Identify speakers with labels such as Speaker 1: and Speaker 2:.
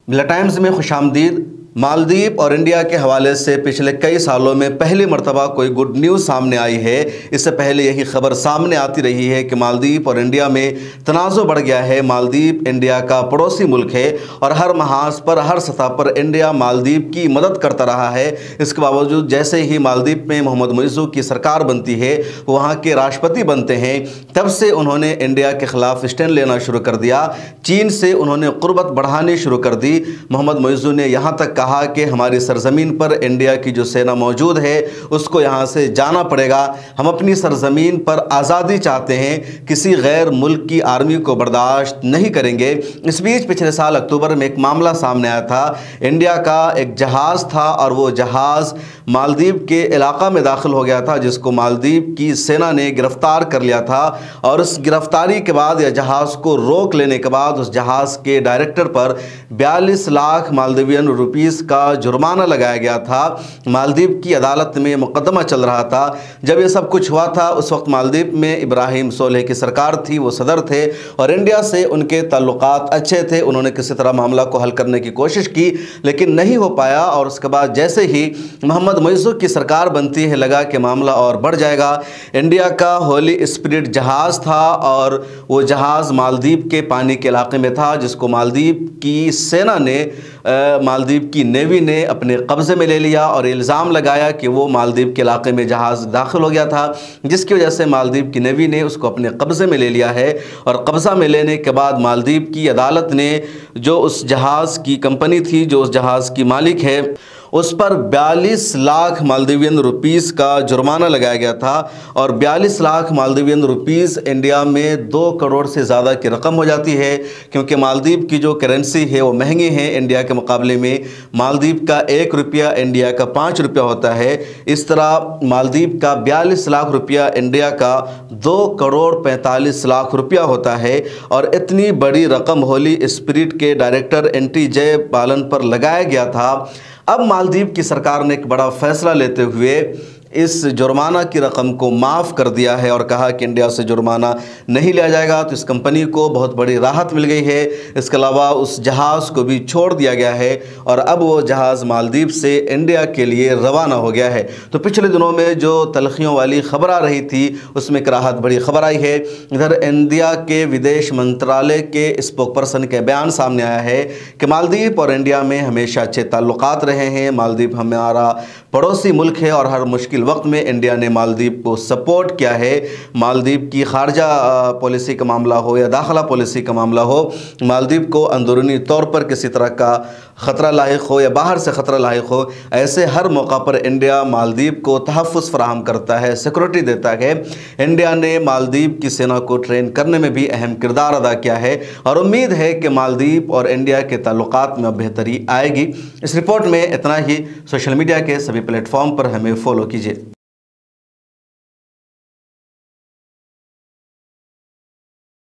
Speaker 1: मिला टाइम्स में खुशामदीद। मालदीव और इंडिया के हवाले से पिछले कई सालों में पहली मरतबा कोई गुड न्यूज़ सामने आई है। इससे पहले यही खबर सामने आती रही है कि मालदीव और इंडिया में तनाज़ुर बढ़ गया है। मालदीव इंडिया का पड़ोसी मुल्क है और हर महाज पर, हर सतह पर इंडिया मालदीव की मदद करता रहा है। इसके बावजूद जैसे ही मालदीव में मोहम्मद मुइज़्ज़ू की सरकार बनती है, वहाँ के राष्ट्रपति बनते हैं, तब से उन्होंने इंडिया के ख़िलाफ़ स्टैंड लेना शुरू कर दिया। चीन से उन्होंने क़ुर्बत बढ़ानी शुरू कर दी। मोहम्मद मुइज़्ज़ू ने यहाँ तक कहा कि हमारी सरजमीन पर इंडिया की जो सेना मौजूद है उसको यहाँ से जाना पड़ेगा। हम अपनी सरजमीन पर आज़ादी चाहते हैं, किसी गैर मुल्क की आर्मी को बर्दाश्त नहीं करेंगे। इस बीच पिछले साल अक्टूबर में एक मामला सामने आया था। इंडिया का एक जहाज़ था और वो जहाज़ मालदीव के इलाका में दाखिल हो गया था, जिसको मालदीव की सेना ने गिरफ्तार कर लिया था। और उस गिरफ्तारी के बाद या जहाज़ को रोक लेने के बाद उस जहाज़ के डायरेक्टर पर 42 लाख मालदीवियन रुपीस का जुर्माना लगाया गया था। मालदीव की अदालत में मुकदमा चल रहा था। जब ये सब कुछ हुआ था उस वक्त मालदीव में इब्राहिम सोलेह की सरकार थी, वो सदर थे और इंडिया से उनके ताल्लुकात अच्छे थे। उन्होंने किसी तरह मामला को हल करने की कोशिश की लेकिन नहीं हो पाया। और उसके बाद जैसे ही मोहम्मद मुइज़्ज़ू की सरकार बनती है, लगा कि मामला और बढ़ जाएगा। इंडिया का होली स्पिरिट जहाज़ था और वो जहाज़ मालदीव के पानी के इलाके में था, जिसको मालदीव की सेना ने, मालदीव की नेवी ने अपने कब्ज़े में ले लिया और इल्ज़ाम लगाया कि वो मालदीव के इलाके में जहाज़ दाखिल हो गया था, जिसकी वजह से मालदीव की नेवी ने उसको अपने कब्ज़े में ले लिया है। और कब्ज़ा में लेने के बाद मालदीव की अदालत ने जो उस जहाज़ की कंपनी थी, जो उस जहाज़ की मालिक है, उस पर 42 लाख मालदीवियन रुपीस का जुर्माना लगाया गया था। और 42 लाख मालदीवियन रुपीस इंडिया में 2 करोड़ से ज़्यादा की रकम हो जाती है, क्योंकि मालदीव की जो करेंसी है वो महंगी है इंडिया के मुकाबले में। मालदीव का 1 रुपया इंडिया का 5 रुपया होता है। इस तरह मालदीव का 42 लाख रुपया इंडिया का 2 करोड़ 45 लाख रुपया होता है। और इतनी बड़ी रकम होली स्पिरिट के डायरेक्टर NT जयपालन पर लगाया गया था। अब मालदीव की सरकार ने एक बड़ा फैसला लेते हुए इस जुर्माना की रकम को माफ़ कर दिया है और कहा कि इंडिया से जुर्माना नहीं लिया जाएगा। तो इस कंपनी को बहुत बड़ी राहत मिल गई है। इसके अलावा उस जहाज़ को भी छोड़ दिया गया है और अब वो जहाज़ मालदीव से इंडिया के लिए रवाना हो गया है। तो पिछले दिनों में जो तलखियों वाली खबर आ रही थी उसमें एक राहत बड़ी खबर आई है। इधर इंडिया के विदेश मंत्रालय के स्पोक पर्सन के बयान सामने आया है कि मालदीव और इंडिया में हमेशा अच्छे ताल्लुकात रहे हैं। मालदीव हमारा पड़ोसी मुल्क है और हर मुश्किल वक्त में इंडिया ने मालदीव को सपोर्ट किया है। मालदीव की खारजा पॉलिसी का मामला हो या दाखिला पॉलिसी का मामला हो, मालदीव को अंदरूनी तौर पर किसी तरह का ख़तरा लाहिक हो या बाहर से ख़तरा लाहिक हो, ऐसे हर मौका पर इंडिया मालदीव को तहफ़्फ़ुज़ फराहम करता है, सिक्योरिटी देता है। इंडिया ने मालदीव की सेना को ट्रेन करने में भी अहम किरदार अदा किया है और उम्मीद है कि मालदीव और इंडिया के ताल्लुकात में बेहतरी आएगी। इस रिपोर्ट में इतना ही। सोशल मीडिया के सभी प्लेटफॉर्म पर हमें फॉलो कीजिए।